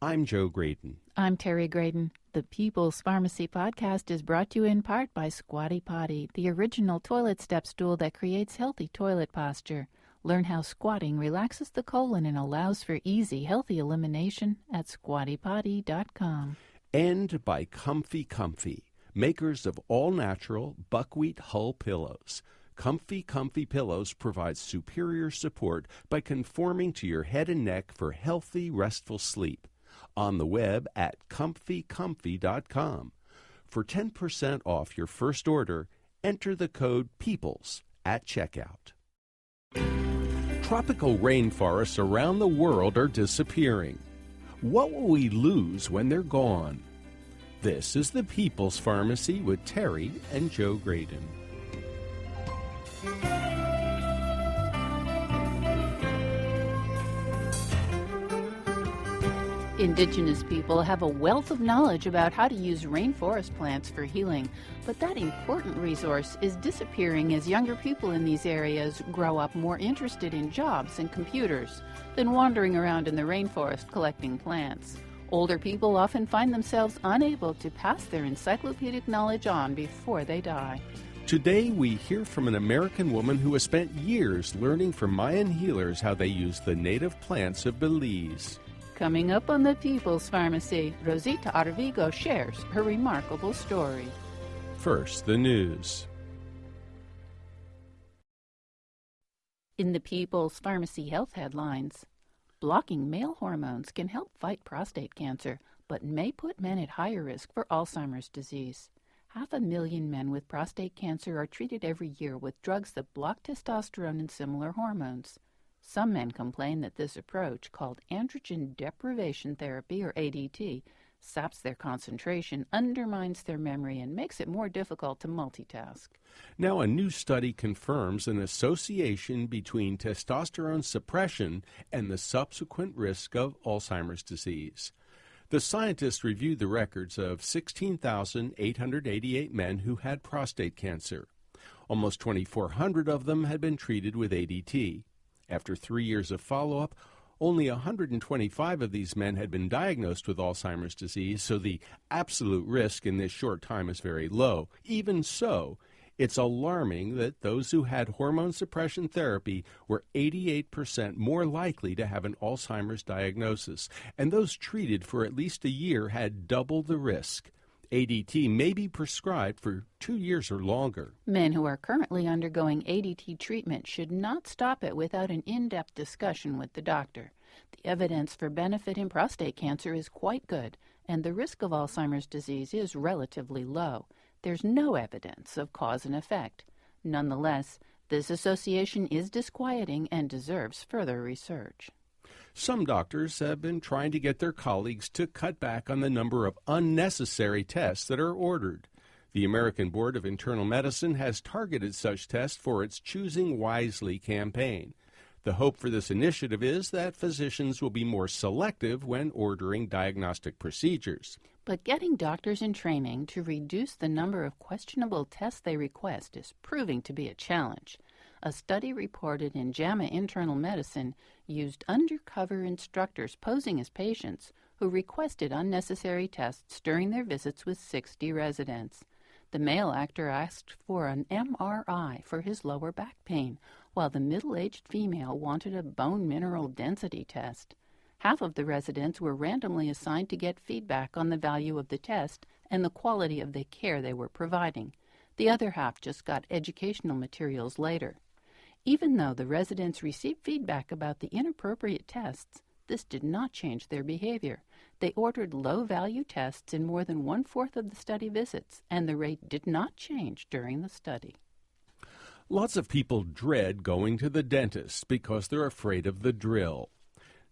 I'm Joe Graydon. I'm Terry Graydon. The People's Pharmacy podcast is brought to you in part by Squatty Potty, the original toilet step stool that creates healthy toilet posture. Learn how squatting relaxes the colon and allows for easy, healthy elimination at squattypotty.com. And by Comfy, makers of all-natural buckwheat hull pillows. Comfy pillows provide superior support by conforming to your head and neck for healthy, restful sleep. On the web at comfycomfy.com. For 10% off your first order, enter the code PEOPLES at checkout. Tropical rainforests around the world are disappearing. What will we lose when they're gone? This is the People's Pharmacy with Terry and Joe Graydon. Indigenous people have a wealth of knowledge about how to use rainforest plants for healing, but that important resource is disappearing as younger people in these areas grow up more interested in jobs and computers than wandering around in the rainforest collecting plants. Older people often find themselves unable to pass their encyclopedic knowledge on before they die. Today, we hear from an American woman who has spent years learning from Mayan healers how they use the native plants of Belize. Coming up on the People's Pharmacy, Rosita Arvigo shares her remarkable story. First, the news. In the People's Pharmacy health headlines, blocking male hormones can help fight prostate cancer, but may put men at higher risk for Alzheimer's disease. 500,000 men with prostate cancer are treated every year with drugs that block testosterone and similar hormones. Some men complain that this approach, called androgen deprivation therapy, or ADT, saps their concentration, undermines their memory, and makes it more difficult to multitask. Now, a new study confirms an association between testosterone suppression and the subsequent risk of Alzheimer's disease. The scientists reviewed the records of 16,888 men who had prostate cancer. Almost 2,400 of them had been treated with ADT. After 3 years of follow-up, only 125 of these men had been diagnosed with Alzheimer's disease, so the absolute risk in this short time is very low. Even so, it's alarming that those who had hormone suppression therapy were 88% more likely to have an Alzheimer's diagnosis, and those treated for at least a year had double the risk. ADT may be prescribed for 2 years or longer. Men who are currently undergoing ADT treatment should not stop it without an in-depth discussion with the doctor. The evidence for benefit in prostate cancer is quite good, and the risk of Alzheimer's disease is relatively low. There's no evidence of cause and effect. Nonetheless, this association is disquieting and deserves further research. Some doctors have been trying to get their colleagues to cut back on the number of unnecessary tests that are ordered. The American Board of Internal Medicine has targeted such tests for its Choosing Wisely campaign. The hope for this initiative is that physicians will be more selective when ordering diagnostic procedures. But getting doctors in training to reduce the number of questionable tests they request is proving to be a challenge. A study reported in JAMA Internal Medicine used undercover instructors posing as patients who requested unnecessary tests during their visits with 60 residents. The male actor asked for an MRI for his lower back pain, while the middle-aged female wanted a bone mineral density test. Half of the residents were randomly assigned to get feedback on the value of the test and the quality of the care they were providing. The other half just got educational materials later. Even though the residents received feedback about the inappropriate tests, this did not change their behavior. They ordered low-value tests in more than 1/4 of the study visits, and the rate did not change during the study. Lots of people dread going to the dentist because they're afraid of the drill.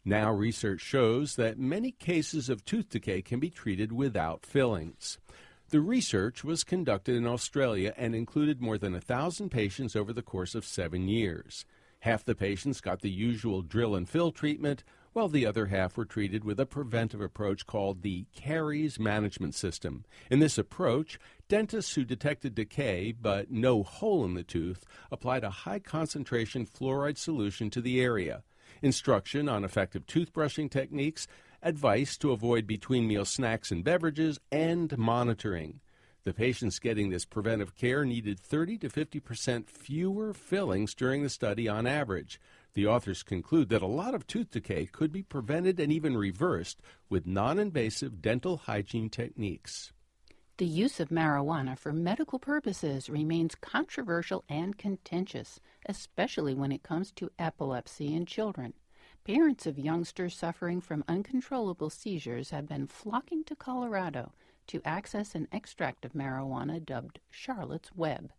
Now research shows that many cases of tooth decay can be treated without fillings. The research was conducted in Australia and included more than 1,000 patients over the course of 7 years. Half the patients got the usual drill and fill treatment, while the other half were treated with a preventive approach called the caries management system. In this approach, dentists who detected decay but no hole in the tooth applied a high-concentration fluoride solution to the area. Instruction on effective toothbrushing techniques advice to avoid between-meal snacks and beverages, and monitoring. The patients getting this preventive care needed 30 to 50% fewer fillings during the study on average. The authors conclude that a lot of tooth decay could be prevented and even reversed with non-invasive dental hygiene techniques. The use of marijuana for medical purposes remains controversial and contentious, especially when it comes to epilepsy in children. Parents of youngsters suffering from uncontrollable seizures have been flocking to Colorado to access an extract of marijuana dubbed Charlotte's Web.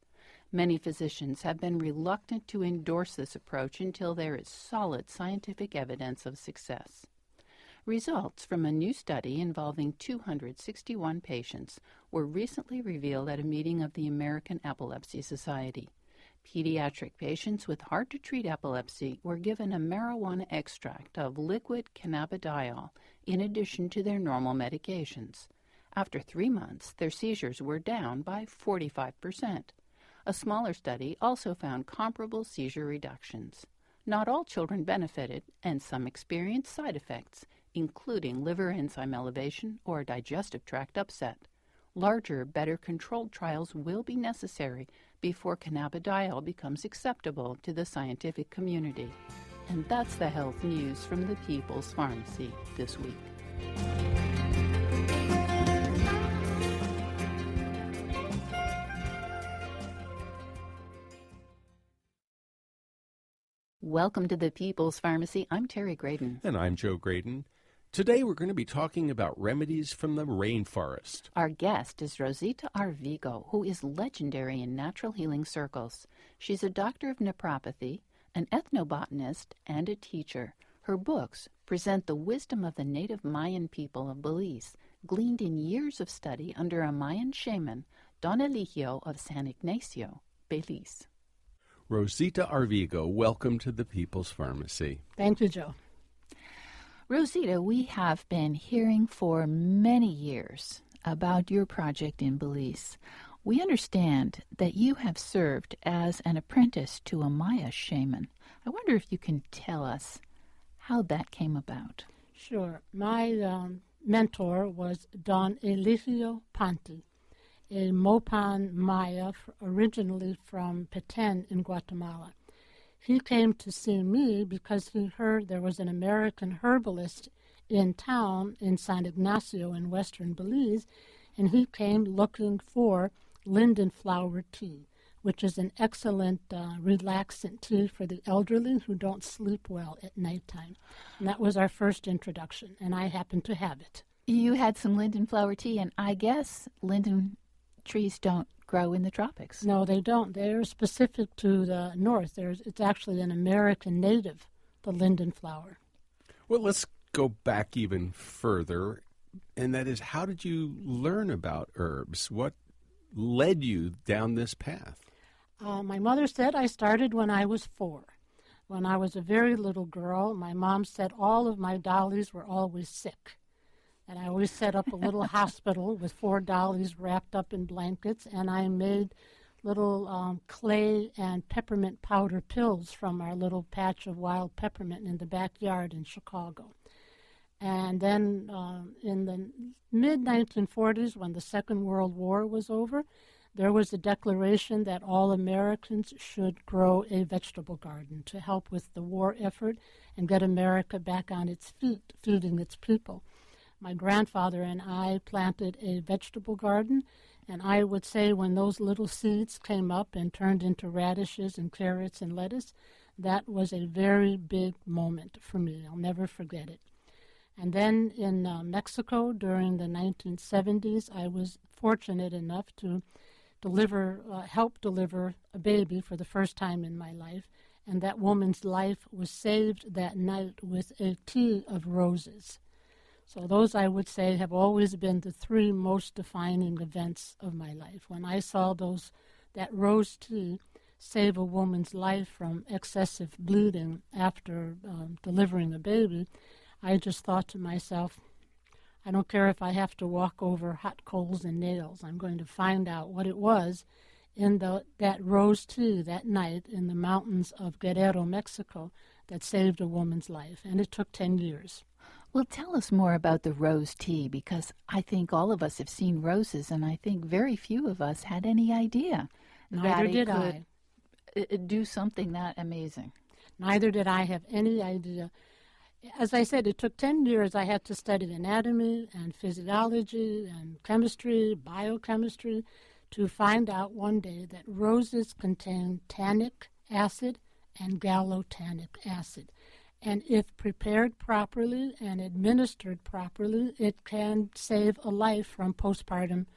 Many physicians have been reluctant to endorse this approach until there is solid scientific evidence of success. Results from a new study involving 261 patients were recently revealed at a meeting of the American Epilepsy Society. Pediatric patients with hard-to-treat epilepsy were given a marijuana extract of liquid cannabidiol in addition to their normal medications. After 3 months, their seizures were down by 45%. A smaller study also found comparable seizure reductions. Not all children benefited, and some experienced side effects, including liver enzyme elevation or digestive tract upset. Larger, better controlled trials will be necessary before cannabidiol becomes acceptable to the scientific community. And that's the health news from the People's Pharmacy this week. Welcome to the People's Pharmacy. I'm Terry Graydon. And I'm Joe Graydon. Today we're going to be talking about remedies from the rainforest. Our guest is Rosita Arvigo, who is legendary in natural healing circles. She's a doctor of naturopathy, an ethnobotanist, and a teacher. Her books present the wisdom of the native Mayan people of Belize, gleaned in years of study under a Mayan shaman, Don Eligio of San Ignacio, Belize. Rosita Arvigo, welcome to the People's Pharmacy. Thank you, Joe. Rosita, we have been hearing for many years about your project in Belize. We understand that you have served as an apprentice to a Maya shaman. I wonder if you can tell us how that came about. Sure. My mentor was Don Eligio Panti, a Mopan Maya originally from Petén in Guatemala. He came to see me because he heard there was an American herbalist in town in San Ignacio in western Belize, and he came looking for linden flower tea, which is an excellent relaxant tea for the elderly who don't sleep well at nighttime. And that was our first introduction, and I happened to have it. You had some linden flower tea, and I guess linden trees don't grow in the tropics. No, they don't. They're specific to the north. It's actually an American native, the linden flower. Well, let's go back even further, and that is, how did you learn about herbs? What led you down this path? My mother said I started when I was 4. When I was a very little girl, my mom said all of my dollies were always sick. And I always set up a little hospital with 4 dollies wrapped up in blankets, and I made little clay and peppermint powder pills from our little patch of wild peppermint in the backyard in Chicago. And then in the mid-1940s, when the Second World War was over, there was a declaration that all Americans should grow a vegetable garden to help with the war effort and get America back on its feet, feeding its people. My grandfather and I planted a vegetable garden, and I would say when those little seeds came up and turned into radishes and carrots and lettuce, that was a very big moment for me. I'll never forget it. And then in Mexico during the 1970s, I was fortunate enough to help deliver a baby for the first time in my life, and that woman's life was saved that night with a tea of roses. So those, I would say, have always been the 3 most defining events of my life. When I saw that rose tea save a woman's life from excessive bleeding after delivering a baby, I just thought to myself, I don't care if I have to walk over hot coals and nails. I'm going to find out what it was in that rose tea that night in the mountains of Guerrero, Mexico, that saved a woman's life. And it took 10 years. Well, tell us more about the rose tea, because I think all of us have seen roses, and I think very few of us had any idea Neither that did it could do something that amazing. Neither did I have any idea. As I said, it took 10 years. I had to study anatomy and physiology and chemistry, biochemistry, to find out one day that roses contain tannic acid and gallotannic acid. And if prepared properly and administered properly, it can save a life from postpartum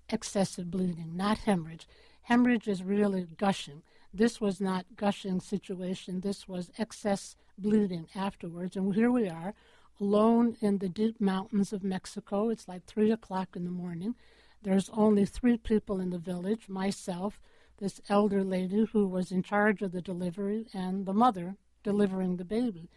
excessive bleeding, not hemorrhage. Hemorrhage is really gushing. This was not gushing situation. This was excess bleeding afterwards. And here we are, alone in the deep mountains of Mexico. It's like 3 o'clock in the morning. There's only 3 people in the village, myself, this elder lady who was in charge of the delivery, and the mother delivering the baby.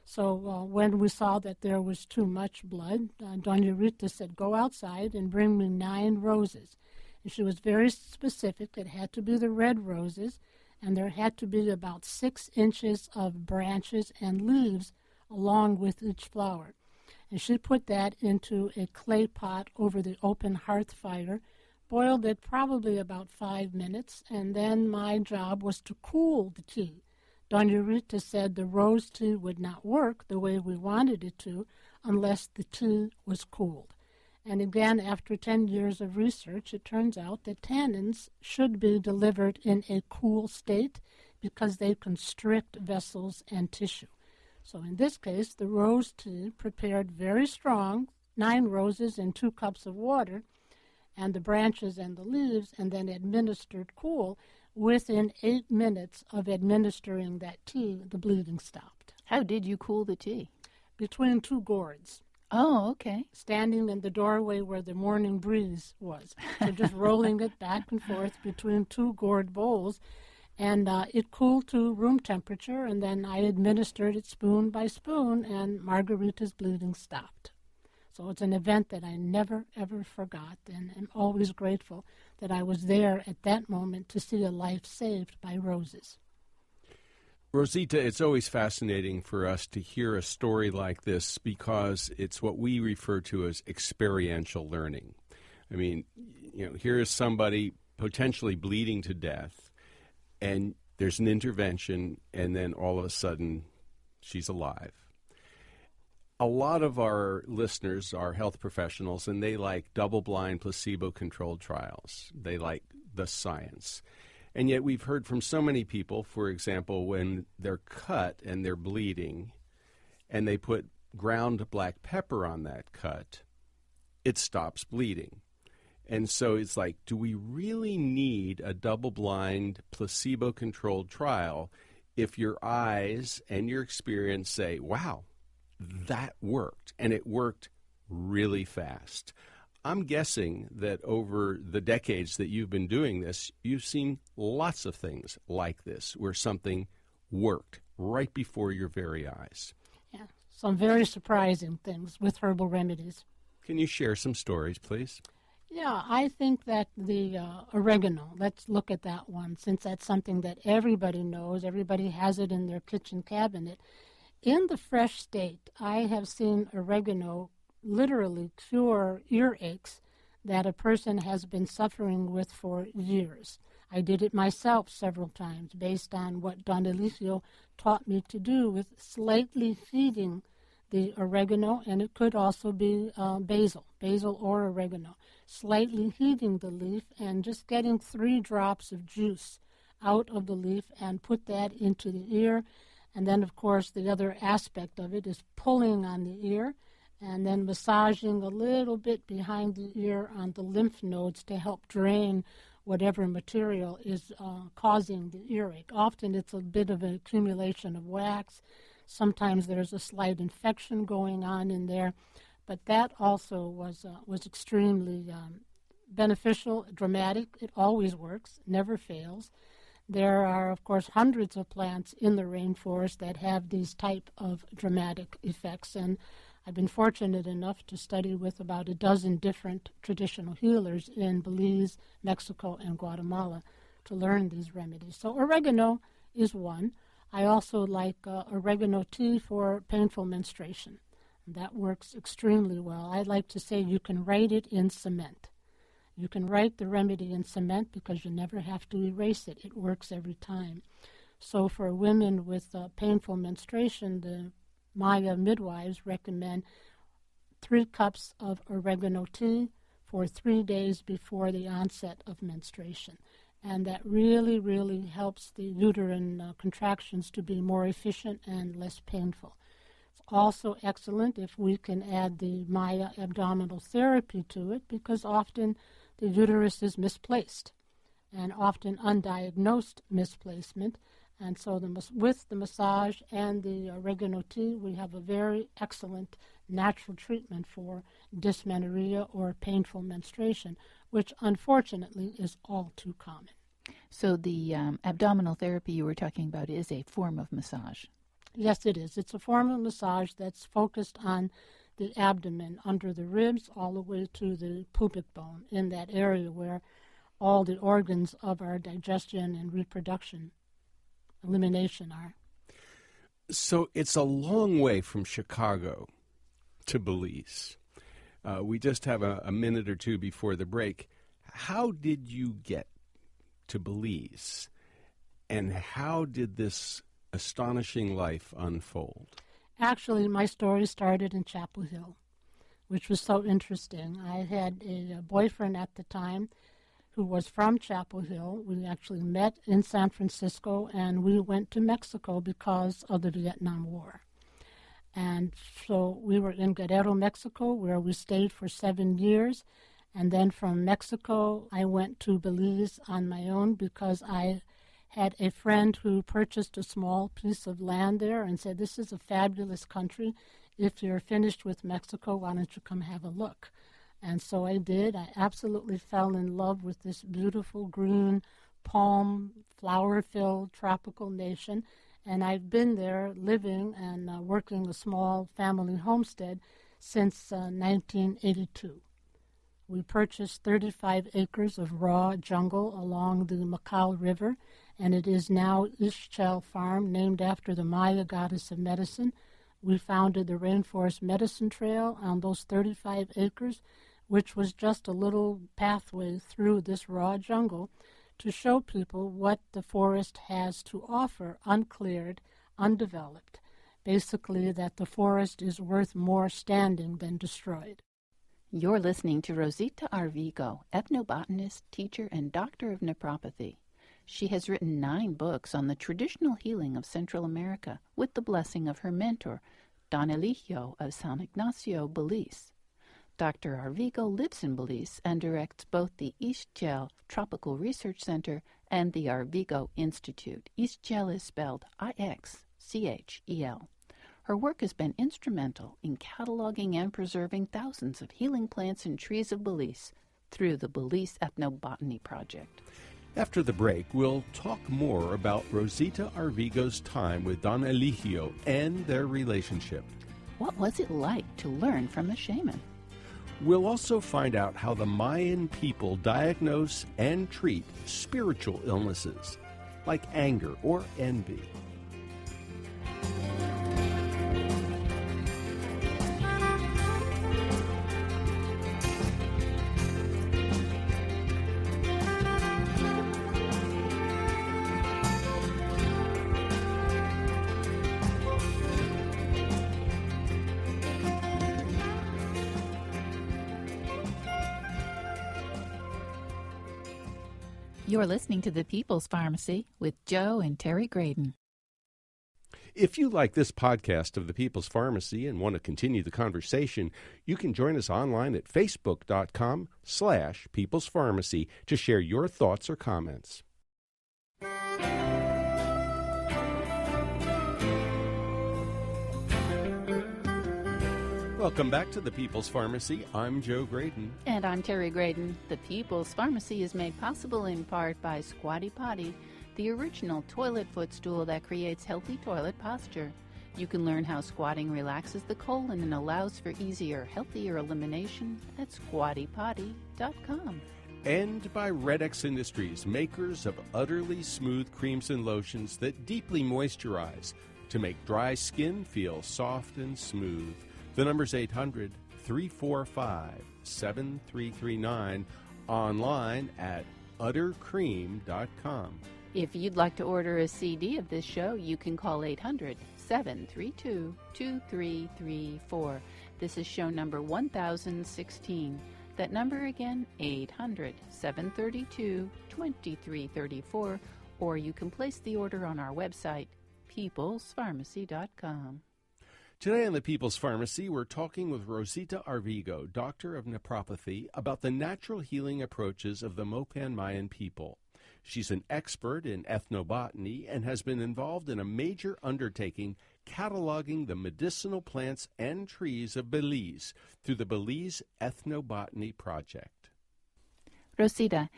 So when we saw that there was too much blood, Doña Rita said, go outside and bring me 9 roses. And she was very specific. It had to be the red roses, and there had to be about 6 inches of branches and leaves along with each flower. And she put that into a clay pot over the open hearth fire, boiled it probably about 5 minutes, and then my job was to cool the tea. Doña Rita said the rose tea would not work the way we wanted it to unless the tea was cooled. And again, after 10 years of research, it turns out that tannins should be delivered in a cool state because they constrict vessels and tissue. So in this case, the rose tea prepared very strong, 9 roses in 2 cups of water, and the branches and the leaves, and then administered cool. Within 8 minutes of administering that tea, the bleeding stopped. How did you cool the tea? Between 2 gourds. Oh, okay. Standing in the doorway where the morning breeze was. So just rolling it back and forth between 2 gourd bowls. And it cooled to room temperature, and then I administered it spoon by spoon, and Margarita's bleeding stopped. So it's an event that I never, ever forgot, and I'm always grateful that I was there at that moment to see a life saved by roses. Rosita, it's always fascinating for us to hear a story like this because it's what we refer to as experiential learning. I mean, here is somebody potentially bleeding to death, and there's an intervention, and then all of a sudden she's alive. A lot of our listeners are health professionals, and they like double-blind, placebo-controlled trials. They like the science. And yet we've heard from so many people, for example, when they're cut and they're bleeding, and they put ground black pepper on that cut, it stops bleeding. And so it's like, do we really need a double-blind, placebo-controlled trial if your eyes and your experience say, wow, that worked, and it worked really fast? I'm guessing that over the decades that you've been doing this, you've seen lots of things like this, where something worked right before your very eyes. Yeah, some very surprising things with herbal remedies. Can you share some stories, please? Yeah, I think that the oregano, let's look at that one, since that's something that everybody knows. Everybody has it in their kitchen cabinet. In the fresh state, I have seen oregano literally cure earaches that a person has been suffering with for years. I did it myself several times based on what Don Elicio taught me to do with slightly heating the oregano, and it could also be basil or oregano, slightly heating the leaf and just getting 3 drops of juice out of the leaf and put that into the ear. And then, of course, the other aspect of it is pulling on the ear and then massaging a little bit behind the ear on the lymph nodes to help drain whatever material is causing the earache. Often it's a bit of an accumulation of wax. Sometimes there's a slight infection going on in there. But that also was extremely beneficial, dramatic. It always works, never fails. There are, of course, hundreds of plants in the rainforest that have these type of dramatic effects, and I've been fortunate enough to study with about a dozen different traditional healers in Belize, Mexico, and Guatemala to learn these remedies. So oregano is one. I also like oregano tea for painful menstruation. That works extremely well. I like to say you can write it in cement. You can write the remedy in cement because you never have to erase it. It works every time. So for women with painful menstruation, the Maya midwives recommend 3 cups of oregano tea for 3 days before the onset of menstruation. And that really, really helps the uterine contractions to be more efficient and less painful. It's also excellent if we can add the Maya abdominal therapy to it, because often the uterus is misplaced and often undiagnosed misplacement. And so with the massage and the oregano tea, we have a very excellent natural treatment for dysmenorrhea or painful menstruation, which unfortunately is all too common. So the abdominal therapy you were talking about is a form of massage. Yes, it is. It's a form of massage that's focused on the abdomen, under the ribs, all the way to the pubic bone, in that area where all the organs of our digestion and reproduction, elimination are. So it's a long way from Chicago to Belize. We just have a minute or two before the break. How did you get to Belize, and how did this astonishing life unfold? Actually, my story started in Chapel Hill, which was so interesting. I had a boyfriend at the time who was from Chapel Hill. We actually met in San Francisco, and we went to Mexico because of the Vietnam War. And so we were in Guerrero, Mexico, where we stayed for 7 years. And then from Mexico, I went to Belize on my own because I had a friend who purchased a small piece of land there and said, "This is a fabulous country. If you're finished with Mexico, why don't you come have a look?" And so I did. I absolutely fell in love with this beautiful green, palm, flower-filled tropical nation. And I've been there living and working a small family homestead since 1982. We purchased 35 acres of raw jungle along the Macau River, and it is now Ixchel Farm, named after the Maya goddess of medicine. We founded the Rainforest Medicine Trail on those 35 acres, which was just a little pathway through this raw jungle to show people what the forest has to offer, uncleared, undeveloped. Basically, that the forest is worth more standing than destroyed. You're listening to Rosita Arvigo, ethnobotanist, teacher, and doctor of naturopathy. She has written 9 books on the traditional healing of Central America with the blessing of her mentor, Don Eligio of San Ignacio, Belize. Dr. Arvigo lives in Belize and directs both the Ixchel Tropical Research Center and the Arvigo Institute. Ixchel is spelled Ixchel. Her work has been instrumental in cataloging and preserving thousands of healing plants and trees of Belize through the Belize Ethnobotany Project. After the break, we'll talk more about Rosita Arvigo's time with Don Eligio and their relationship. What was it like to learn from a shaman? We'll also find out how the Mayan people diagnose and treat spiritual illnesses like anger or envy. You're listening to The People's Pharmacy with Joe and Terry Graydon. If you like this podcast of The People's Pharmacy and want to continue the conversation, you can join us online at facebook.com/People's Pharmacy to share your thoughts or comments. Welcome back to The People's Pharmacy. I'm Joe Graydon. And I'm Terry Graydon. The People's Pharmacy is made possible in part by Squatty Potty, the original toilet footstool that creates healthy toilet posture. You can learn how squatting relaxes the colon and allows for easier, healthier elimination at squattypotty.com. And by Red X Industries, makers of utterly smooth creams and lotions that deeply moisturize to make dry skin feel soft and smooth. The number's 800-345-7339, online at uttercream.com. If you'd like to order a CD of this show, you can call 800-732-2334. This is show number 1016. That number again, 800-732-2334, or you can place the order on our website, peoplespharmacy.com. Today on the People's Pharmacy, we're talking with Rosita Arvigo, doctor of naturopathy, about the natural healing approaches of the Mopan Mayan people. She's an expert in ethnobotany and has been involved in a major undertaking cataloging the medicinal plants and trees of Belize through the Belize Ethnobotany Project. Rosita,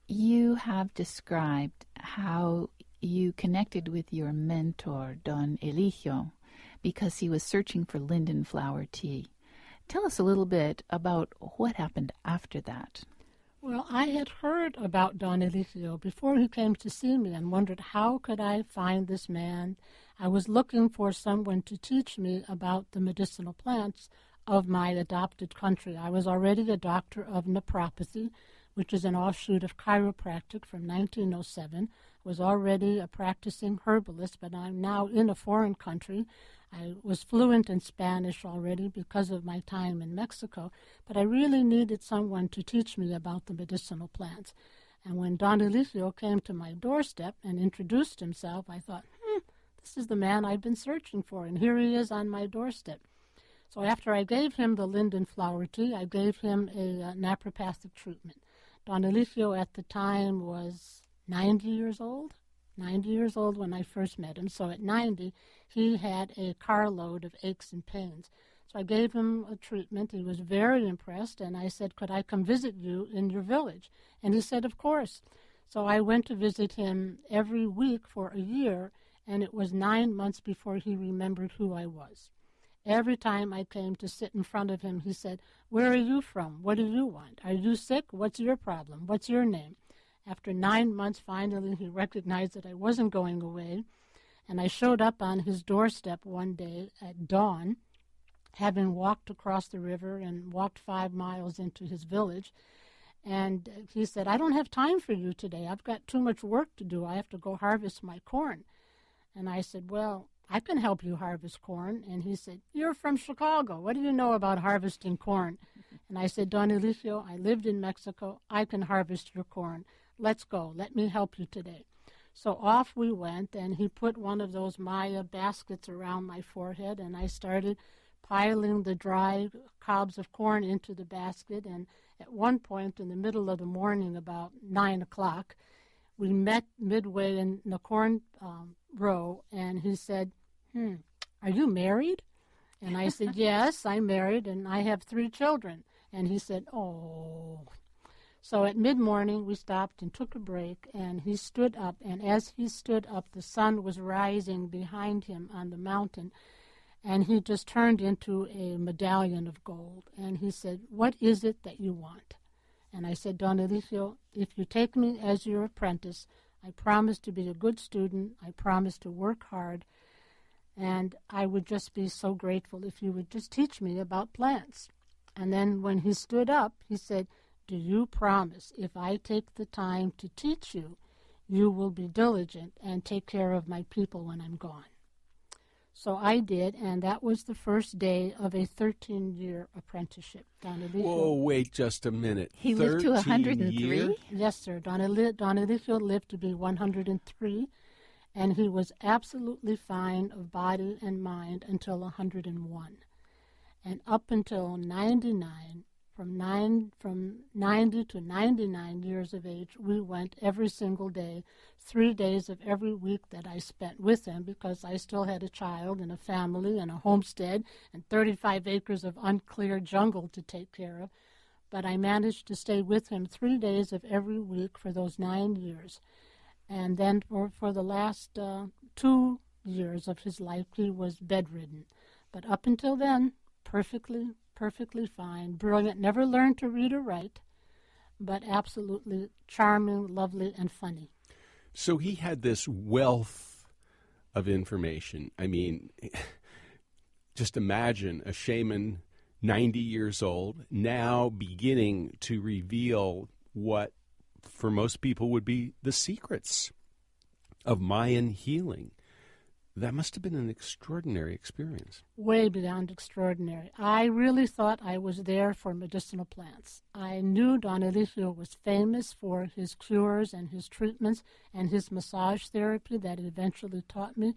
you have described how you connected with your mentor, Don Eligio, because he was searching for linden flower tea. Tell us a little bit about what happened after that. Well, I had heard about Don Eligio before he came to see me and wondered how could I find this man. I was looking for someone to teach me about the medicinal plants of my adopted country. I was already a doctor of naturopathy, which is an offshoot of chiropractic from 1907. I was already a practicing herbalist, but I'm now in a foreign country. I was fluent in Spanish already because of my time in Mexico, but I really needed someone to teach me about the medicinal plants. And when Don Eligio came to my doorstep and introduced himself, I thought, this is the man I've been searching for, and here he is on my doorstep. So after I gave him the linden flower tea, I gave him a naturopathic treatment. Don Eligio at the time was 90 years old when I first met him. So at 90, he had a carload of aches and pains. So I gave him a treatment. He was very impressed, and I said, could I come visit you in your village? And he said, of course. So I went to visit him every week for a year, and it was 9 months before he remembered who I was. Every time I came to sit in front of him, he said, where are you from? What do you want? Are you sick? What's your problem? What's your name? After 9 months, finally, he recognized that I wasn't going away, and I showed up on his doorstep one day at dawn, having walked across the river and walked 5 miles into his village, and he said, I don't have time for you today. I've got too much work to do. I have to go harvest my corn. And I said, well, I can help you harvest corn. And he said, you're from Chicago. What do you know about harvesting corn? And I said, Don Eligio, I lived in Mexico. I can harvest your corn. Let's go. Let me help you today. So off we went, and he put one of those Maya baskets around my forehead, and I started piling the dry cobs of corn into the basket. And at one point in the middle of the morning, about 9 o'clock, we met midway in the corn row, and he said, are you married? And I said, yes, I'm married, and I have 3 children. And he said, oh. So at mid-morning, we stopped and took a break, and he stood up, and as he stood up, the sun was rising behind him on the mountain, and he just turned into a medallion of gold. And he said, what is it that you want? And I said, Don Eligio, if you take me as your apprentice, I promise to be a good student, I promise to work hard, and I would just be so grateful if you would just teach me about plants. And then when he stood up, he said, do you promise if I take the time to teach you, you will be diligent and take care of my people when I'm gone? So I did, and that was the first day of a 13-year apprenticeship. Don Eligio. Whoa, wait just a minute. He lived to 103? Years? Yes, sir. Don Eligio lived to be 103, and he was absolutely fine of body and mind until 101. And up until 99, from 90 to 99 years of age, we went every single day, 3 days of every week that I spent with him, because I still had a child and a family and a homestead and 35 acres of uncleared jungle to take care of. But I managed to stay with him 3 days of every week for those 9 years. And then for the last 2 years of his life, he was bedridden. But up until then, perfectly fine, brilliant, never learned to read or write, but absolutely charming, lovely, and funny. So he had this wealth of information. I mean, Just imagine a shaman 90 years old now beginning to reveal what for most people would be the secrets of Mayan healing. That must have been an extraordinary experience. Way beyond extraordinary. I really thought I was there for medicinal plants. I knew Don Eligio was famous for his cures and his treatments and his massage therapy that it eventually taught me,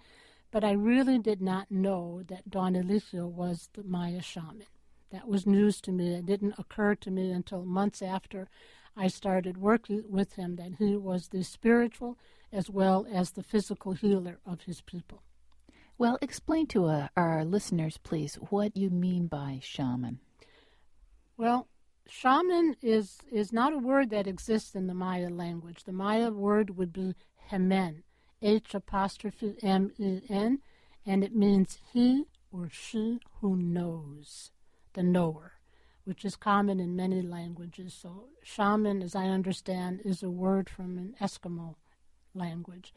but I really did not know that Don Eligio was the Maya shaman. That was news to me. It didn't occur to me until months after I started working with him that he was the spiritual as well as the physical healer of his people. Well, explain to our listeners, please, what you mean by shaman. Well, shaman is not a word that exists in the Maya language. The Maya word would be hemen, H''M-E-N, and it means he or she who knows, the knower, which is common in many languages. So shaman, as I understand, is a word from an Eskimo language.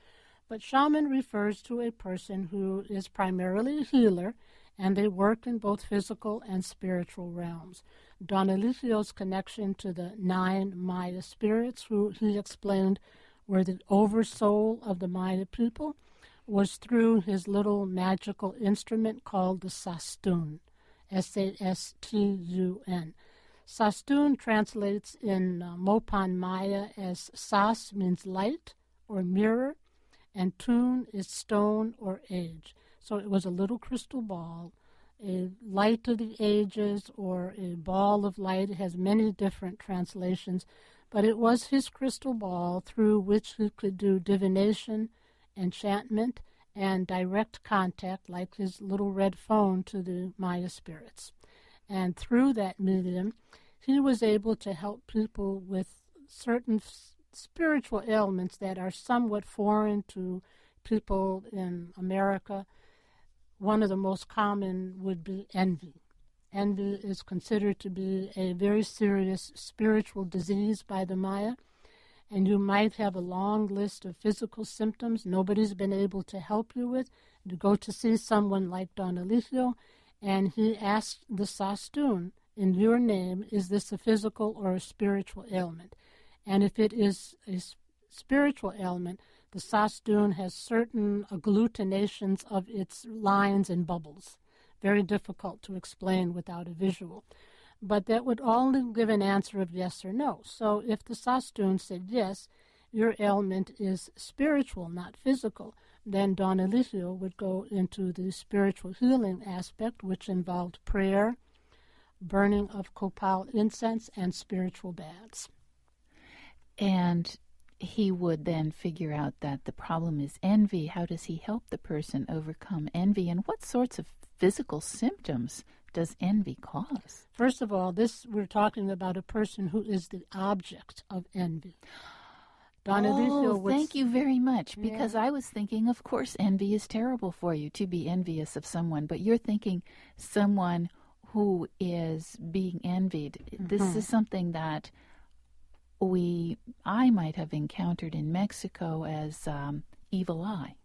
But shaman refers to a person who is primarily a healer, and they work in both physical and spiritual realms. Don Eligio's connection to the 9 Maya spirits, who he explained were the oversoul of the Maya people, was through his little magical instrument called the sastun, S-A-S-T-U-N. Sastun translates in Mopan Maya as sas means light or mirror, and tun is stone or age. So it was a little crystal ball, a light of the ages or a ball of light. It has many different translations, but it was his crystal ball through which he could do divination, enchantment, and direct contact, like his little red phone, to the Maya spirits. And through that medium, he was able to help people with certain spiritual ailments that are somewhat foreign to people in America. One of the most common would be envy. Envy is considered to be a very serious spiritual disease by the Maya, and you might have a long list of physical symptoms nobody's been able to help you with. You go to see someone like Don Eligio, and he asks the sastun, in your name, is this a physical or a spiritual ailment? And if it is a spiritual ailment, the sastun has certain agglutinations of its lines and bubbles. Very difficult to explain without a visual. But that would only give an answer of yes or no. So if the sastun said yes, your ailment is spiritual, not physical, then Don Eligio would go into the spiritual healing aspect, which involved prayer, burning of copal incense, and spiritual baths. And he would then figure out that the problem is envy. How does he help the person overcome envy? And what sorts of physical symptoms does envy cause? First of all, we're talking about a person who is the object of envy. Don Eligio thank you very much, because I was thinking, of course, envy is terrible for you, to be envious of someone, but you're thinking someone who is being envied. Mm-hmm. This is something that I might have encountered in Mexico as evil eye.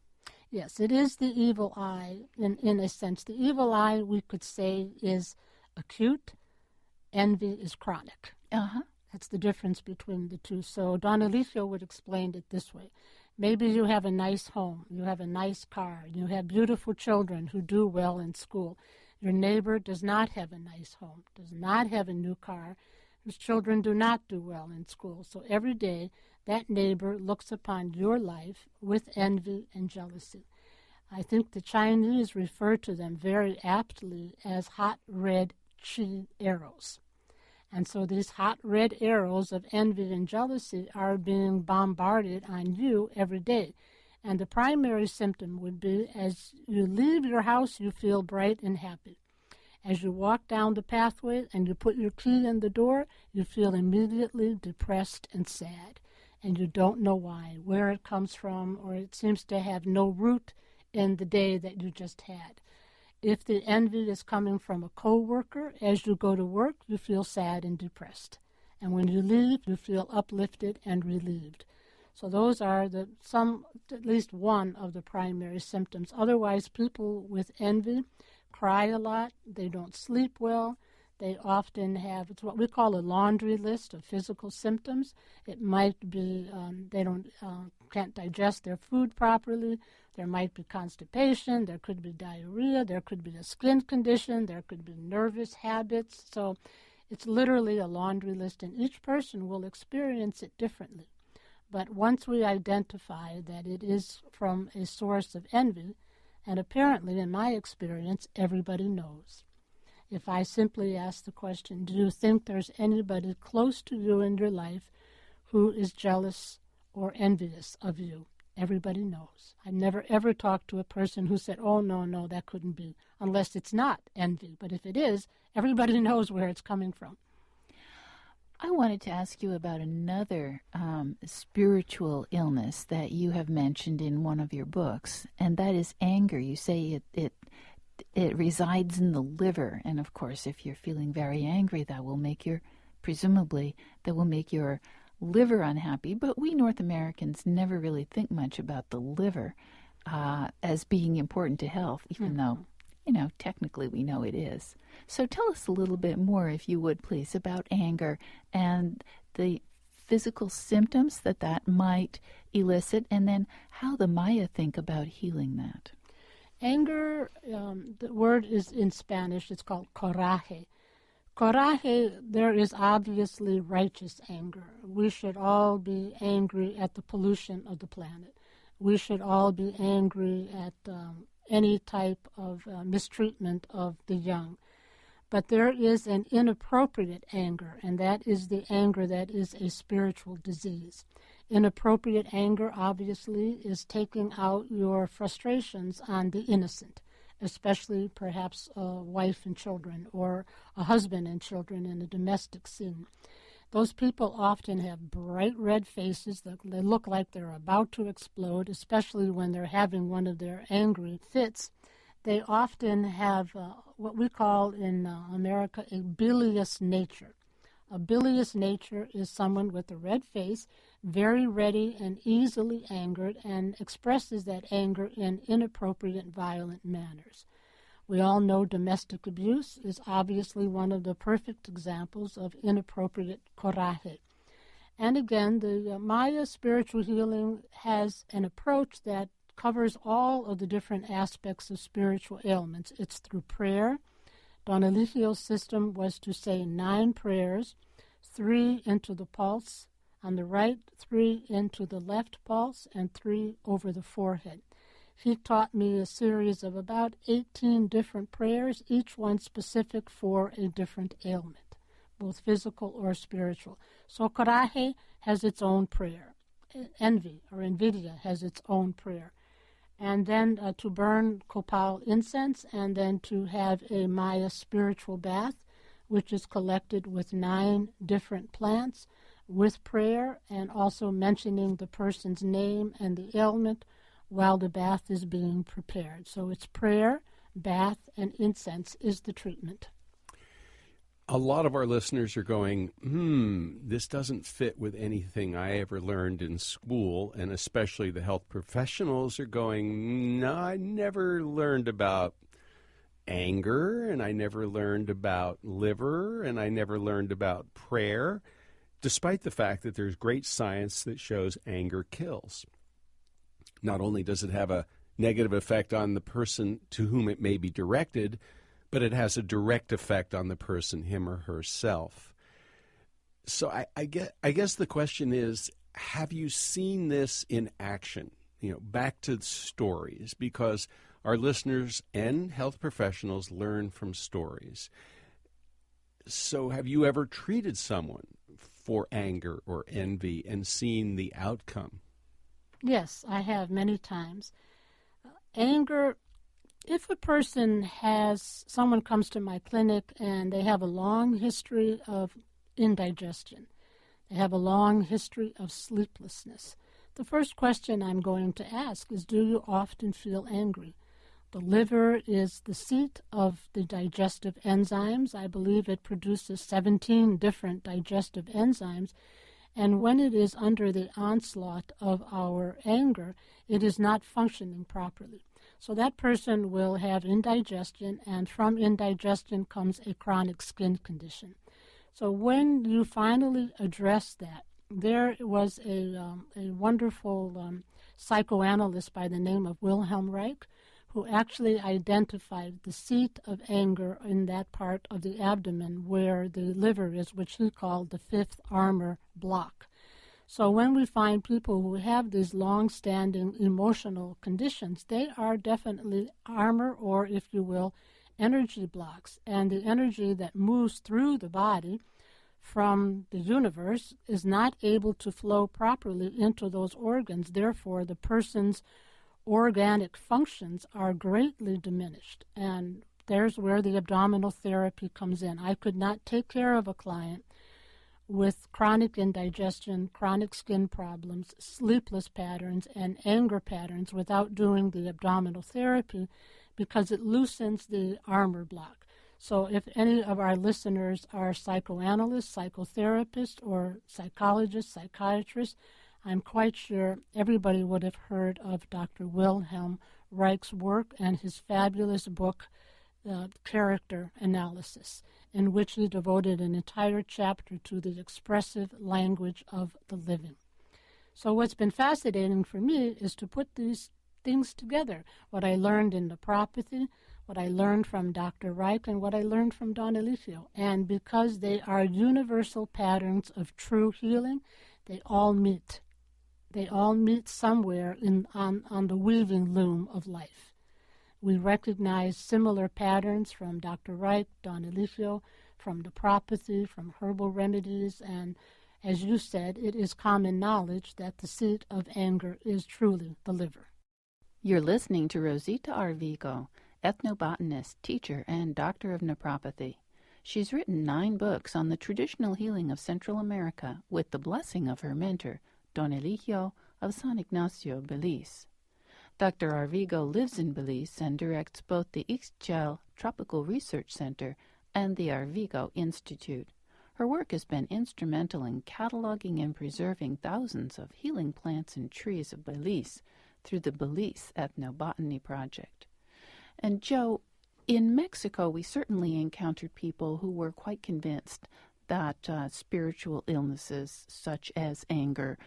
Yes, it is the evil eye in a sense. The evil eye, we could say, is acute. Envy is chronic. Uh-huh. That's the difference between the two. So Don Eligio would explain it this way. Maybe you have a nice home, you have a nice car, you have beautiful children who do well in school. Your neighbor does not have a nice home, does not have a new car, whose children do not do well in school. So every day, that neighbor looks upon your life with envy and jealousy. I think the Chinese refer to them very aptly as hot red chi arrows. And so these hot red arrows of envy and jealousy are being bombarded on you every day. And the primary symptom would be, as you leave your house, you feel bright and happy. As you walk down the pathway and you put your key in the door, you feel immediately depressed and sad. And you don't know why, where it comes from, or it seems to have no root in the day that you just had. If the envy is coming from a co-worker, as you go to work, you feel sad and depressed. And when you leave, you feel uplifted and relieved. So those are at least one of the primary symptoms. Otherwise, people with envy cry a lot. They don't sleep well. They often have, it's what we call a laundry list of physical symptoms. It might be can't digest their food properly. There might be constipation. There could be diarrhea. There could be a skin condition. There could be nervous habits. So it's literally a laundry list, and each person will experience it differently. But once we identify that it is from a source of envy, and apparently, in my experience, everybody knows. If I simply ask the question, do you think there's anybody close to you in your life who is jealous or envious of you? Everybody knows. I never ever talked to a person who said, oh, no, that couldn't be, unless it's not envy. But if it is, everybody knows where it's coming from. I wanted to ask you about another spiritual illness that you have mentioned in one of your books, and that is anger. You say it resides in the liver, and of course, if you're feeling very angry, that will make your liver unhappy. But we North Americans never really think much about the liver as being important to health, even though, technically we know it is. So tell us a little bit more, if you would, please, about anger and the physical symptoms that might elicit, and then how the Maya think about healing that. Anger, the word is in Spanish, it's called coraje. Coraje, there is obviously righteous anger. We should all be angry at the pollution of the planet. We should all be angry at any type of mistreatment of the young. But there is an inappropriate anger, and that is the anger that is a spiritual disease. Inappropriate anger, obviously, is taking out your frustrations on the innocent, especially perhaps a wife and children or a husband and children in a domestic scene. Those people often have bright red faces. They look like they're about to explode, especially when they're having one of their angry fits. They often have what we call in America a bilious nature. A bilious nature is someone with a red face, very ready and easily angered, and expresses that anger in inappropriate, violent manners. We all know domestic abuse is obviously one of the perfect examples of inappropriate coraje. And again, the Maya spiritual healing has an approach that covers all of the different aspects of spiritual ailments. It's through prayer. Don Eligio's system was to say 9 prayers, 3 into the pulse on the right, 3 into the left pulse, and 3 over the forehead. He taught me a series of about 18 different prayers, each one specific for a different ailment, both physical or spiritual. So coraje has its own prayer. Envy or invidia has its own prayer. And then to burn copal incense, and then to have a Maya spiritual bath, which is collected with 9 different plants, with prayer, and also mentioning the person's name and the ailment while the bath is being prepared. So it's prayer, bath, and incense is the treatment. A lot of our listeners are going, this doesn't fit with anything I ever learned in school, and especially the health professionals are going, no, I never learned about anger, and I never learned about liver, and I never learned about prayer, despite the fact that there's great science that shows anger kills. Not only does it have a negative effect on the person to whom it may be directed, but it has a direct effect on the person, him or herself. So I guess the question is, have you seen this in action? Back to stories, because our listeners and health professionals learn from stories. So have you ever treated someone for anger or envy and seen the outcome? Yes, I have many times. Anger, if a person someone comes to my clinic and they have a long history of indigestion, they have a long history of sleeplessness, the first question I'm going to ask is, do you often feel angry? The liver is the seat of the digestive enzymes. I believe it produces 17 different digestive enzymes. And when it is under the onslaught of our anger, it is not functioning properly. So that person will have indigestion, and from indigestion comes a chronic skin condition. So when you finally address that, there was a wonderful psychoanalyst by the name of Wilhelm Reich, who actually identified the seat of anger in that part of the abdomen where the liver is, which he called the fifth armor block. So when we find people who have these long-standing emotional conditions, they are definitely armor, or, if you will, energy blocks. And the energy that moves through the body from the universe is not able to flow properly into those organs. Therefore, the person's organic functions are greatly diminished. And there's where the abdominal therapy comes in. I could not take care of a client with chronic indigestion, chronic skin problems, sleepless patterns, and anger patterns without doing the abdominal therapy, because it loosens the armor block. So if any of our listeners are psychoanalysts, psychotherapists, or psychologists, psychiatrists, I'm quite sure everybody would have heard of Dr. Wilhelm Reich's work and his fabulous book, Character Analysis, in which he devoted an entire chapter to the expressive language of the living. So what's been fascinating for me is to put these things together, what I learned in naturopathy, what I learned from Dr. Reich, and what I learned from Don Alicio. And because they are universal patterns of true healing, they all meet. They all meet somewhere on the weaving loom of life. We recognize similar patterns from Dr. Reich, Don Alicio, from naturopathy, from herbal remedies, and as you said, it is common knowledge that the seat of anger is truly the liver. You're listening to Rosita Arvigo, ethnobotanist, teacher, and doctor of naturopathy. She's written 9 books on the traditional healing of Central America with the blessing of her mentor, Don Eligio of San Ignacio, Belize. Dr. Arvigo lives in Belize and directs both the Ixchel Tropical Research Center and the Arvigo Institute. Her work has been instrumental in cataloging and preserving thousands of healing plants and trees of Belize through the Belize Ethnobotany Project. And Joe, in Mexico, we certainly encountered people who were quite convinced that spiritual illnesses such as anger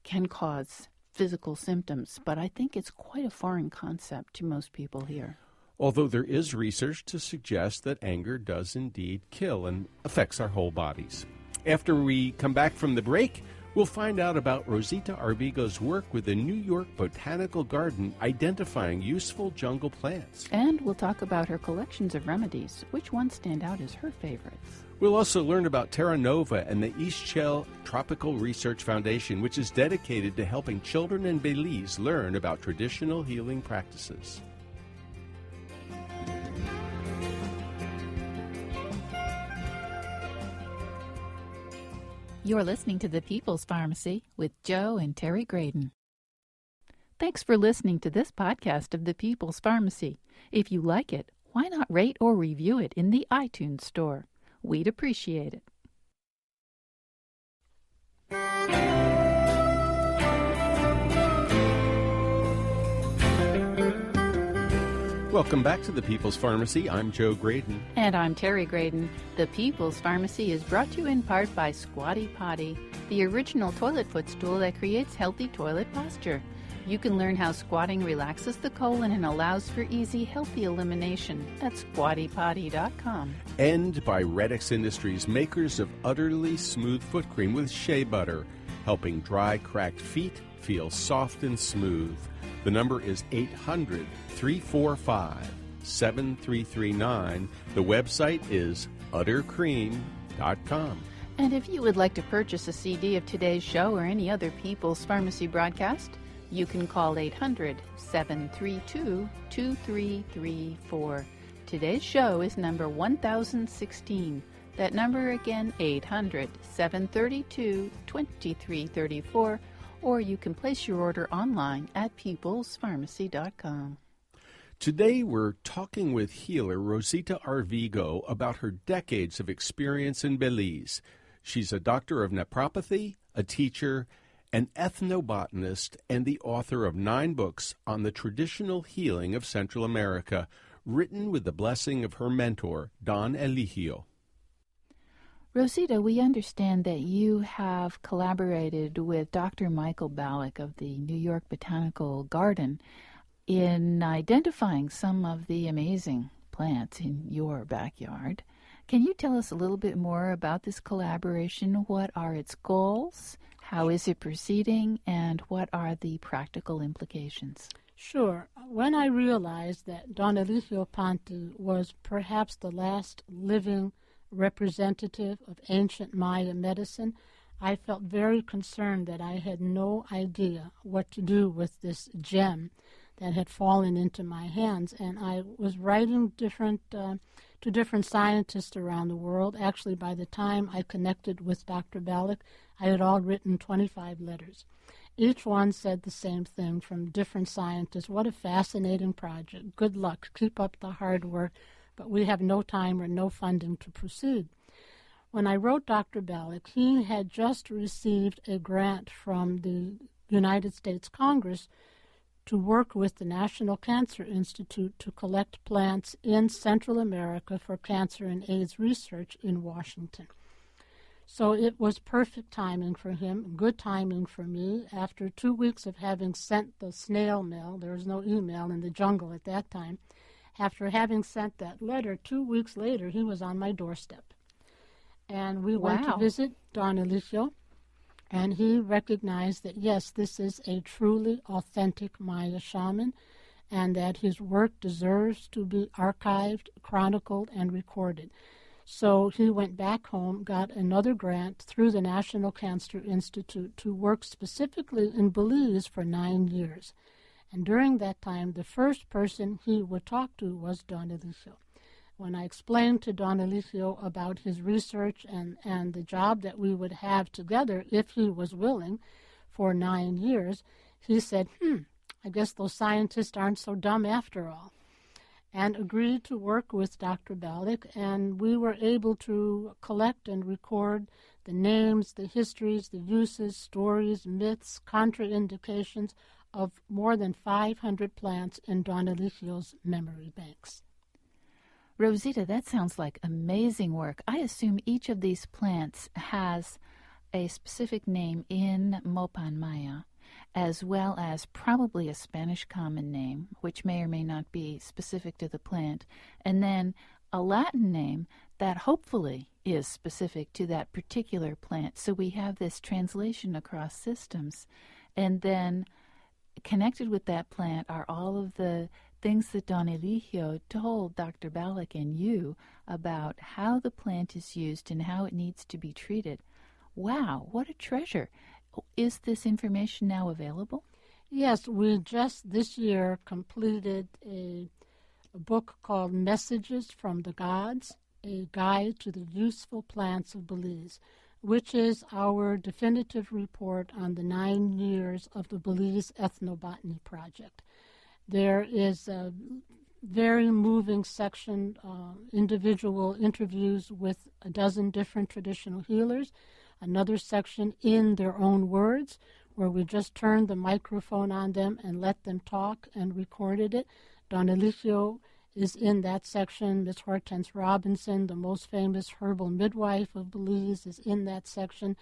can cause physical symptoms, but I think it's quite a foreign concept to most people here. Although there is research to suggest that anger does indeed kill and affects our whole bodies. After we come back from the break, we'll find out about Rosita Arvigo's work with the New York Botanical Garden identifying useful jungle plants. And we'll talk about her collections of remedies. Which ones stand out as her favorites? We'll also learn about Terra Nova and the Ixchel Tropical Research Foundation, which is dedicated to helping children in Belize learn about traditional healing practices. You're listening to The People's Pharmacy with Joe and Terry Graydon. Thanks for listening to this podcast of The People's Pharmacy. If you like it, why not rate or review it in the iTunes store? We'd appreciate it. Welcome back to The People's Pharmacy. I'm Joe Graydon. And I'm Terry Graydon. The People's Pharmacy is brought to you in part by Squatty Potty, the original toilet footstool that creates healthy toilet posture. You can learn how squatting relaxes the colon and allows for easy, healthy elimination at squattypotty.com. And by Redix Industries, makers of utterly smooth foot cream with shea butter, helping dry, cracked feet feel soft and smooth. The number is 800-345-7339. The website is uttercream.com. And if you would like to purchase a CD of today's show or any other People's Pharmacy broadcast, you can call 800-732-2334. Today's show is number 1016. That number again, 800-732-2334. Or you can place your order online at peoplespharmacy.com. Today we're talking with healer Rosita Arvigo about her decades of experience in Belize. She's a doctor of naturopathy, a teacher, an ethnobotanist and the author of 9 books on the traditional healing of Central America, written with the blessing of her mentor, Don Eligio. Rosita, we understand that you have collaborated with Dr. Michael Ballack of the New York Botanical Garden in identifying some of the amazing plants in your backyard. Can you tell us a little bit more about this collaboration? What are its goals? How is it proceeding? And what are the practical implications? Sure. When I realized that Don Eligio Ponte was perhaps the last living representative of ancient Maya medicine, I felt very concerned that I had no idea what to do with this gem that had fallen into my hands. And I was writing to different scientists around the world. Actually, by the time I connected with Dr. Ballack, I had all written 25 letters. Each one said the same thing from different scientists. What a fascinating project. Good luck. Keep up the hard work. But we have no time or no funding to proceed. When I wrote Dr. Ballack, he had just received a grant from the United States Congress to work with the National Cancer Institute to collect plants in Central America for cancer and AIDS research in Washington. So it was perfect timing for him, good timing for me. After 2 weeks of having sent the snail mail, there was no email in the jungle at that time, after having sent that letter, 2 weeks later, he was on my doorstep. And we went to visit Don Eligio, and he recognized that, yes, this is a truly authentic Maya shaman, and that his work deserves to be archived, chronicled, and recorded. So he went back home, got another grant through the National Cancer Institute to work specifically in Belize for 9 years. And during that time, the first person he would talk to was Don Eligio. When I explained to Don Eligio about his research and the job that we would have together, if he was willing, for 9 years, he said, I guess those scientists aren't so dumb after all, and agreed to work with Dr. Ballack, and we were able to collect and record the names, the histories, the uses, stories, myths, contraindications of more than 500 plants in Don Eligio's memory banks. Rosita, that sounds like amazing work. I assume each of these plants has a specific name in Mopan Maya, as well as probably a Spanish common name, which may or may not be specific to the plant, and then a Latin name that hopefully is specific to that particular plant. So we have this translation across systems, and then connected with that plant are all of the things that Don Eligio told Dr. Ballack and you about how the plant is used and how it needs to be treated. Wow, what a treasure. Is this information now available? Yes, we just this year completed a book called Messages from the Gods, a guide to the useful plants of Belize, which is our definitive report on the 9 years of the Belize Ethnobotany Project. There is a very moving section, individual interviews with a dozen different traditional healers, another section in their own words, where we just turned the microphone on them and let them talk and recorded it. Don Eligio is in that section. Miss Hortense Robinson, the most famous herbal midwife of Belize, is in that section.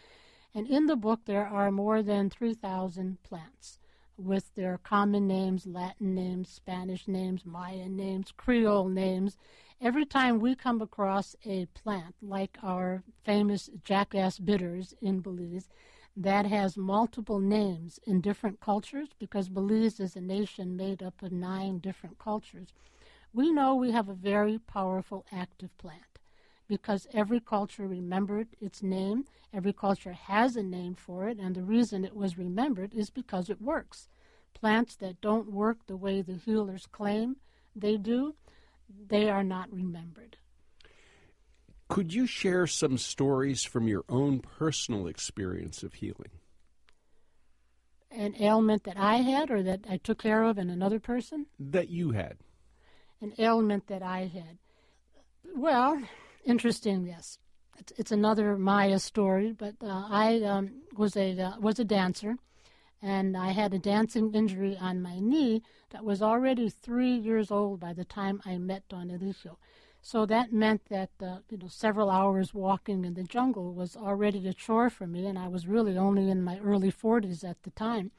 And in the book there are more than 3,000 plants with their common names, Latin names, Spanish names, Mayan names, Creole names. Every time we come across a plant, like our famous jackass bitters in Belize, that has multiple names in different cultures, because Belize is a nation made up of 9 different cultures, we know we have a very powerful active plant, because every culture remembered its name, every culture has a name for it, and the reason it was remembered is because it works. Plants that don't work the way the healers claim they do, they are not remembered. Could you share some stories from your own personal experience of healing? An ailment that I had or that I took care of in another person? That you had. An ailment that I had. Well, interesting, yes. it's another Maya story, but I was a dancer, and I had a dancing injury on my knee that was already 3 years old by the time I met Don Eligio. So that meant that several hours walking in the jungle was already a chore for me, and I was really only in my early 40s at the time.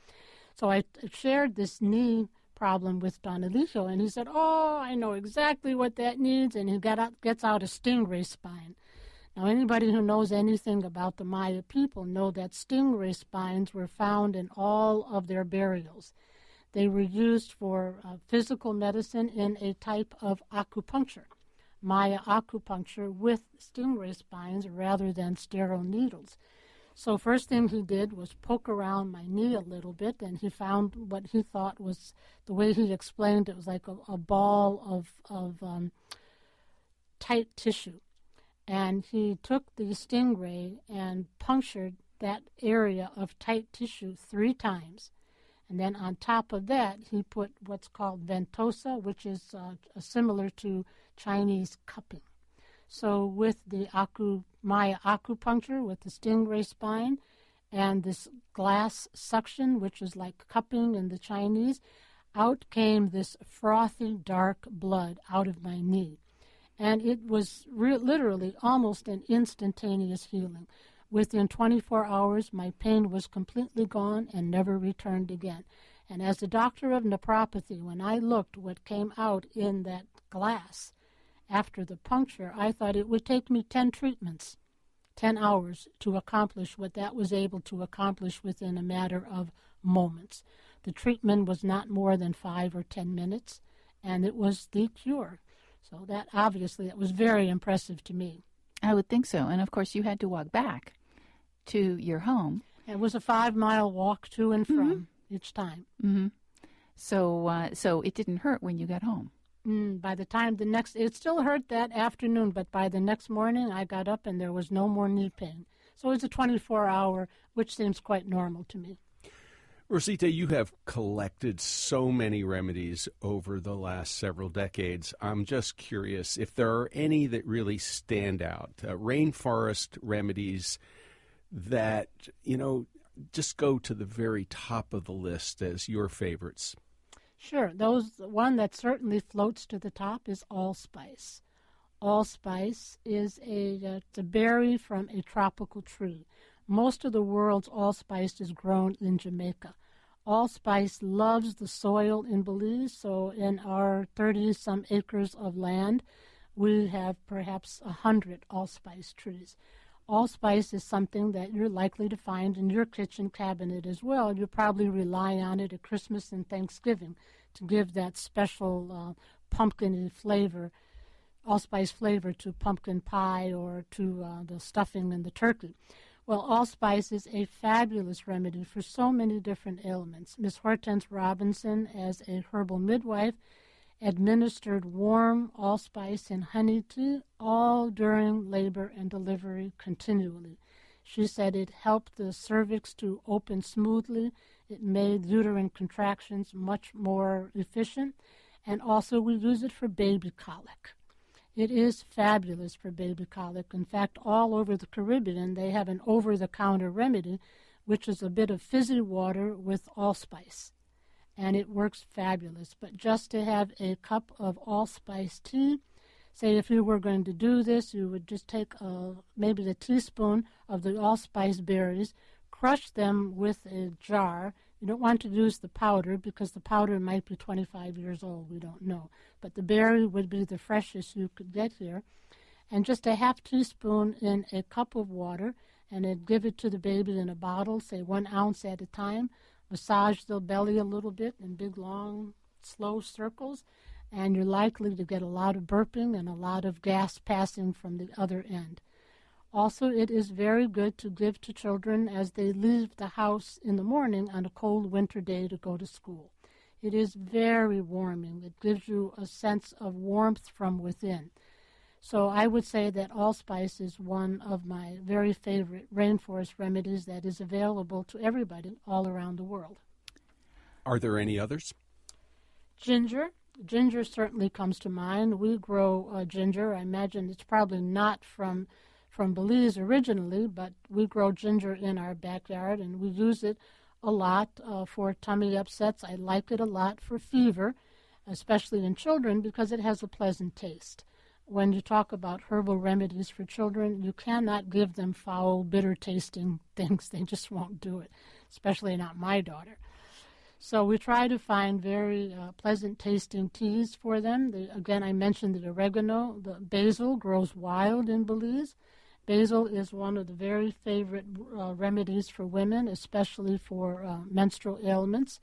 So I shared this knee problem with Don Eligio, and he said, "Oh, I know exactly what that needs," and he gets out a stingray spine. Now, anybody who knows anything about the Maya people know that stingray spines were found in all of their burials. They were used for physical medicine in a type of acupuncture, Maya acupuncture with stingray spines rather than sterile needles. So first thing he did was poke around my knee a little bit, and he found what he thought was, the way he explained it, was like a ball of tight tissue. And he took the stingray and punctured that area of tight tissue 3 times. And then on top of that, he put what's called ventosa, which is similar to Chinese cupping. So with the Maya acupuncture, with the stingray spine, and this glass suction, which is like cupping in the Chinese, out came this frothy, dark blood out of my knee. And it was literally almost an instantaneous healing. Within 24 hours, my pain was completely gone and never returned again. And as a doctor of naturopathy, when I looked what came out in that glass after the puncture, I thought it would take me 10 treatments, 10 hours, to accomplish what that was able to accomplish within a matter of moments. The treatment was not more than 5 or 10 minutes, and it was the cure. So that obviously, it was very impressive to me. I would think so. And of course, you had to walk back to your home. It was a 5-mile walk to and from each time. Mm-hmm. So it didn't hurt when you got home. By the time it still hurt that afternoon, but by the next morning, I got up and there was no more knee pain. So it was a 24-hour, which seems quite normal to me. Rosita, you have collected so many remedies over the last several decades. I'm just curious if there are any that really stand out. Rainforest remedies that, just go to the very top of the list as your favorites. Sure. One that certainly floats to the top is allspice. Allspice is a berry from a tropical tree. Most of the world's allspice is grown in Jamaica. Allspice loves the soil in Belize, so in our 30-some acres of land, we have perhaps 100 allspice trees. Allspice is something that you're likely to find in your kitchen cabinet as well. You probably rely on it at Christmas and Thanksgiving to give that special pumpkin flavor, allspice flavor to pumpkin pie or to the stuffing and the turkey. Well, allspice is a fabulous remedy for so many different ailments. Miss Hortense Robinson, as a herbal midwife, administered warm allspice and honey tea all during labor and delivery continually. She said it helped the cervix to open smoothly. It made uterine contractions much more efficient. And also we use it for baby colic. It is fabulous for baby colic. In fact, all over the Caribbean, they have an over-the-counter remedy, which is a bit of fizzy water with allspice. And it works fabulous. But just to have a cup of allspice tea, say if you were going to do this, you would just take maybe a teaspoon of the allspice berries, crush them with a jar. You don't want to use the powder because the powder might be 25 years old. We don't know. But the berry would be the freshest you could get here. And just a half teaspoon in a cup of water, and then give it to the baby in a bottle, say 1 ounce at a time. Massage the belly a little bit in big, long, slow circles, and you're likely to get a lot of burping and a lot of gas passing from the other end. Also, it is very good to give to children as they leave the house in the morning on a cold winter day to go to school. It is very warming. It gives you a sense of warmth from within. So I would say that allspice is one of my very favorite rainforest remedies that is available to everybody all around the world. Are there any others? Ginger. Ginger certainly comes to mind. We grow ginger. I imagine it's probably not from from Belize originally, but we grow ginger in our backyard, and we use it a lot for tummy upsets. I like it a lot for fever, especially in children, because it has a pleasant taste. When you talk about herbal remedies for children, you cannot give them foul, bitter-tasting things. They just won't do it, especially not my daughter. So we try to find very pleasant-tasting teas for them. Again, I mentioned the oregano. The basil grows wild in Belize. Basil is one of the very favorite remedies for women, especially for menstrual ailments.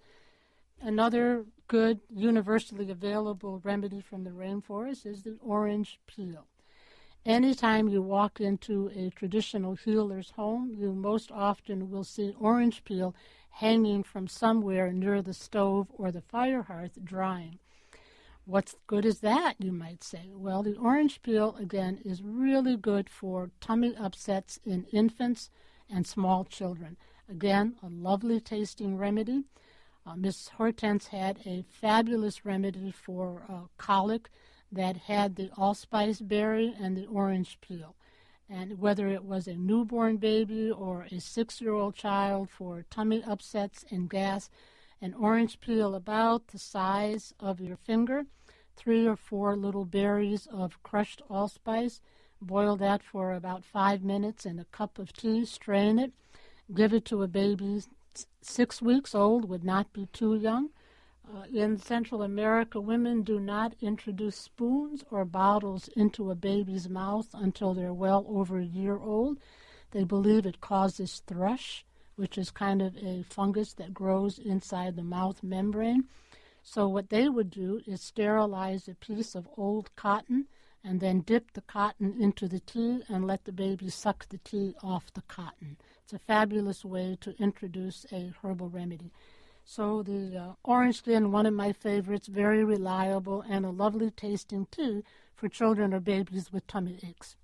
Another good, universally available remedy from the rainforest is the orange peel. Anytime you walk into a traditional healer's home, you most often will see orange peel hanging from somewhere near the stove or the fire hearth drying. What's good is that, you might say? Well, the orange peel, again, is really good for tummy upsets in infants and small children. Again, a lovely tasting remedy. Miss Hortense had a fabulous remedy for colic that had the allspice berry and the orange peel. And whether it was a newborn baby or a 6-year-old child for tummy upsets and gas, an orange peel about the size of your finger, 3 or 4 little berries of crushed allspice, boil that for about 5 minutes in a cup of tea, strain it, give it to a baby 6 weeks old, would not be too young. In Central America, women do not introduce spoons or bottles into a baby's mouth until they're well over a year old. They believe it causes thrush, which is kind of a fungus that grows inside the mouth membrane. So what they would do is sterilize a piece of old cotton and then dip the cotton into the tea and let the baby suck the tea off the cotton. It's a fabulous way to introduce a herbal remedy. So the orange skin, one of my favorites, very reliable, and a lovely tasting tea for children or babies with tummy aches.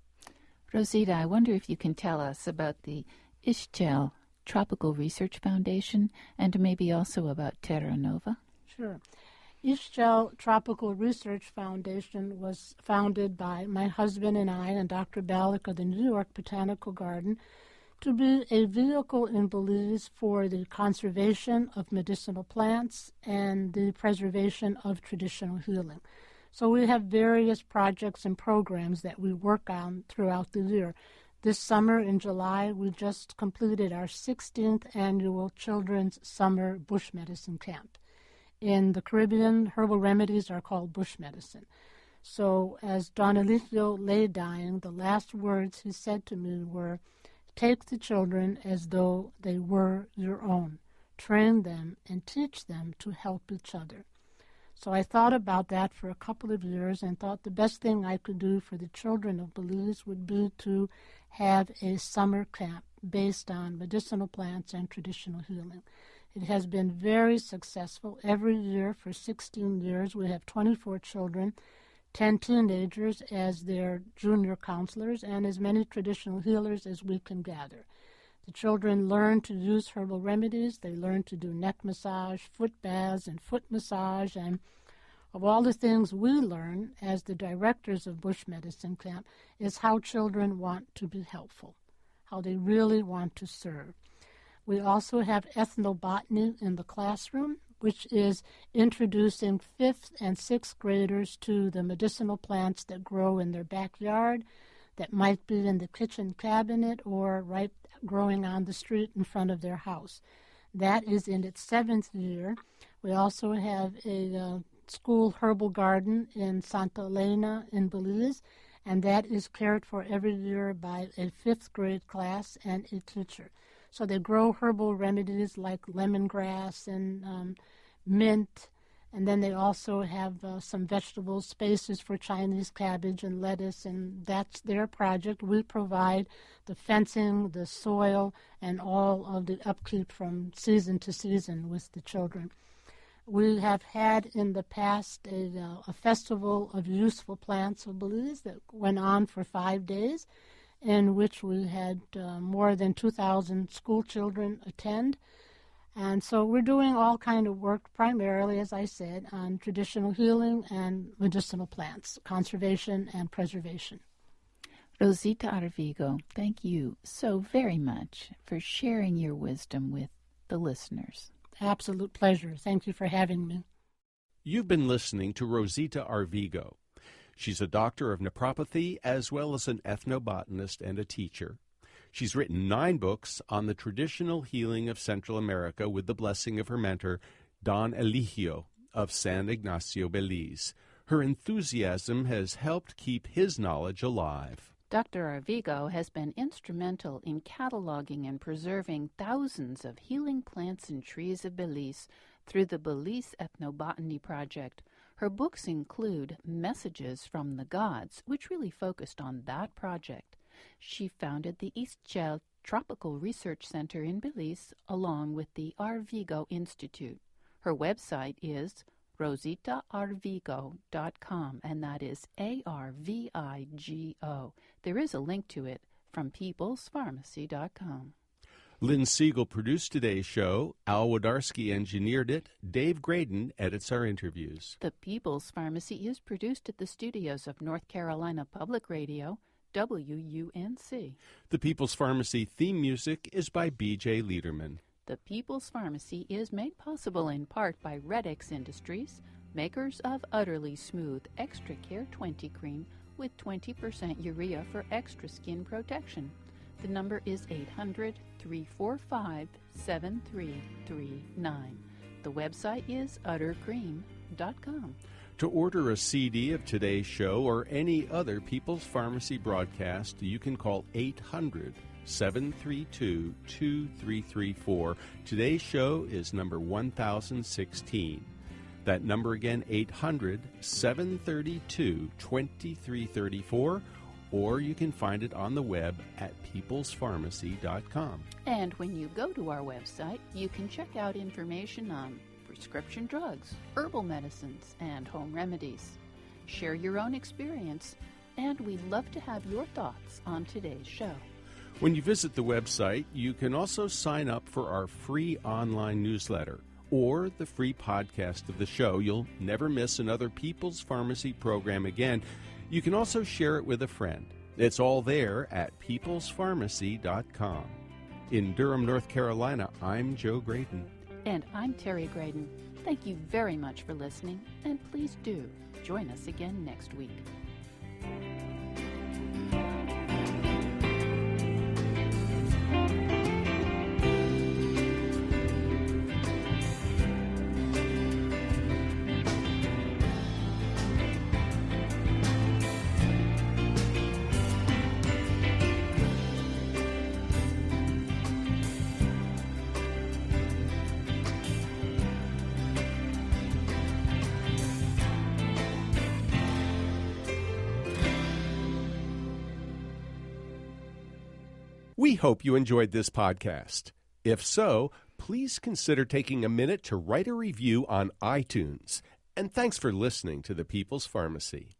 Rosita, I wonder if you can tell us about the Ixchel Tropical Research Foundation and maybe also about Terra Nova. Sure. Ixchel Tropical Research Foundation was founded by my husband and I and Dr. Ballack of the New York Botanical Garden to be a vehicle in Belize for the conservation of medicinal plants and the preservation of traditional healing. So we have various projects and programs that we work on throughout the year. This summer in July, we just completed our 16th annual Children's Summer Bush Medicine Camp. In the Caribbean, herbal remedies are called bush medicine. So as Don Alicio lay dying, the last words he said to me were, "Take the children as though they were your own. Train them and teach them to help each other." So I thought about that for a couple of years and thought the best thing I could do for the children of Belize would be to have a summer camp based on medicinal plants and traditional healing. It has been very successful. Every year for 16 years, we have 24 children, 10 teenagers as their junior counselors, and as many traditional healers as we can gather. The children learn to use herbal remedies. They learn to do neck massage, foot baths, and foot massage. And of all the things we learn as the directors of Bush Medicine Camp is how children want to be helpful, how they really want to serve. We also have ethnobotany in the classroom, which is introducing 5th and 6th graders to the medicinal plants that grow in their backyard, that might be in the kitchen cabinet or right growing on the street in front of their house. That is in its 7th year. We also have a school herbal garden in Santa Elena in Belize, and that is cared for every year by a 5th grade class and a teacher. So they grow herbal remedies like lemongrass and mint, and then they also have some vegetable spaces for Chinese cabbage and lettuce, and that's their project. We provide the fencing, the soil, and all of the upkeep from season to season with the children. We have had in the past a festival of useful plants of Belize that went on for 5 days, in which we had more than 2,000 school children attend. And so we're doing all kind of work, primarily, as I said, on traditional healing and medicinal plants, conservation and preservation. Rosita Arvigo, thank you so very much for sharing your wisdom with the listeners. Absolute pleasure. Thank you for having me. You've been listening to Rosita Arvigo. She's a doctor of naturopathy as well as an ethnobotanist and a teacher. She's written 9 books on the traditional healing of Central America with the blessing of her mentor, Don Eligio of San Ignacio, Belize. Her enthusiasm has helped keep his knowledge alive. Dr. Arvigo has been instrumental in cataloging and preserving thousands of healing plants and trees of Belize through the Belize Ethnobotany Project. Her books include Messages from the Gods, which really focused on that project. She founded the Ixchel Tropical Research Center in Belize, along with the Arvigo Institute. Her website is rositaarvigo.com, and that is ARVIGO. There is a link to it from peoplespharmacy.com. Lynn Siegel produced today's show. Al Wodarski engineered it. Dave Graydon edits our interviews. The People's Pharmacy is produced at the studios of North Carolina Public Radio, WUNC. The People's Pharmacy theme music is by B.J. Liederman. The People's Pharmacy is made possible in part by Redx Industries, makers of Utterly Smooth Extra Care 20 Cream with 20% urea for extra skin protection. The number is 800-345-7339. The website is uttercream.com. To order a CD of today's show or any other People's Pharmacy broadcast, you can call 800-732-2334. Today's show is number 1016. That number again, 800-732-2334, or you can find it on the web at peoplespharmacy.com. And when you go to our website, you can check out information on prescription drugs, herbal medicines, and home remedies. Share your own experience, and we'd love to have your thoughts on today's show. When you visit the website, you can also sign up for our free online newsletter or the free podcast of the show. You'll never miss another People's Pharmacy program again. You can also share it with a friend. It's all there at peoplespharmacy.com. In Durham, North Carolina, I'm Joe Graydon. And I'm Terry Graydon. Thank you very much for listening, and please do join us again next week. We hope you enjoyed this podcast. If so, please consider taking a minute to write a review on iTunes. And thanks for listening to the People's Pharmacy.